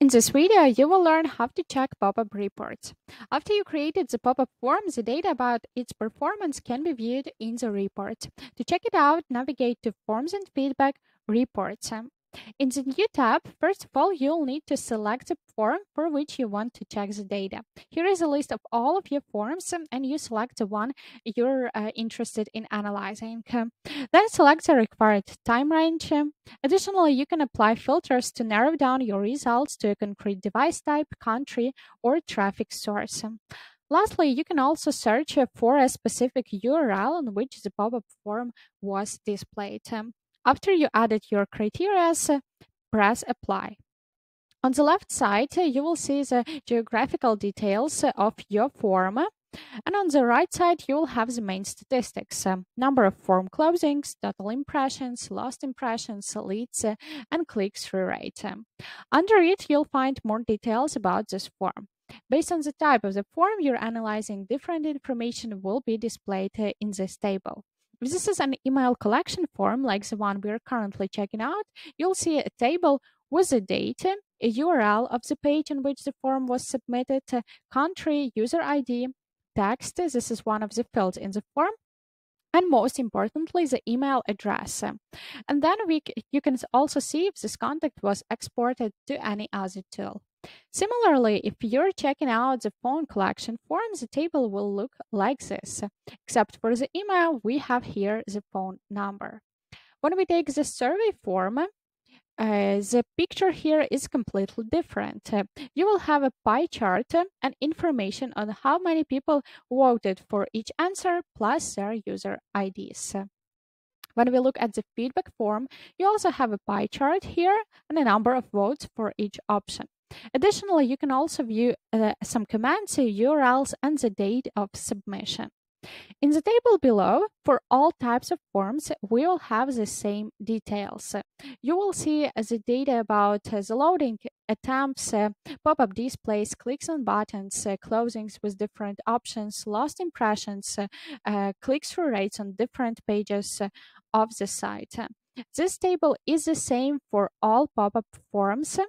In this video, you will learn how to check pop-up reports. After you created the pop-up form, the data about its performance can be viewed in the report. To check it out, navigate to Forms and Feedback Reports. In the New tab, first of all, you'll need to select the form for which you want to check the data. Here is a list of all of your forms, and you select the one you're interested in analyzing. Then select the required time range. Additionally, you can apply filters to narrow down your results to a concrete device type, country, or traffic source. Lastly, you can also search for a specific URL on which the pop-up form was displayed. After you added your criteria, press Apply. On the left side, you will see the geographical details of your form. And on the right side, you will have the main statistics, number of form closings, total impressions, lost impressions, leads, and click-through rate. Under it, you'll find more details about this form. Based on the type of the form you're analyzing, different information will be displayed in this table. If this is an email collection form like the one we're currently checking out, you'll see a table with the date, a URL of the page on which the form was submitted, country, user ID, text. This is one of the fields in the form. And most importantly, the email address. And then you can also see if this contact was exported to any other tool. Similarly, if you're checking out the phone collection form, the table will look like this. Except for the email, we have here the phone number. When we take the survey form, the picture here is completely different. You will have a pie chart and information on how many people voted for each answer plus their user IDs. When we look at the feedback form, you also have a pie chart here and a number of votes for each option. Additionally, you can also view some commands, URLs, and the date of submission. In the table below, for all types of forms, we will have the same details. You will see the data about the loading attempts, pop-up displays, clicks on buttons, closings with different options, lost impressions, click-through rates on different pages of the site. This table is the same for all pop-up forms.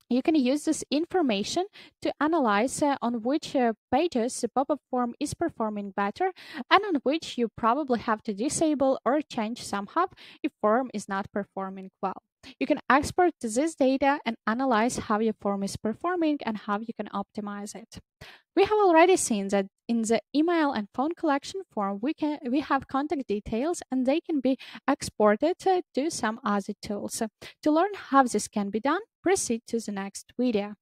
You can use this information to analyze on which pages the pop-up form is performing better and on which you probably have to disable or change somehow if form is not performing well. You can export this data and analyze how your form is performing and how you can optimize it. We have already seen that in the email and phone collection form, we have contact details and they can be exported to some other tools. To learn how this can be done, proceed to the next video.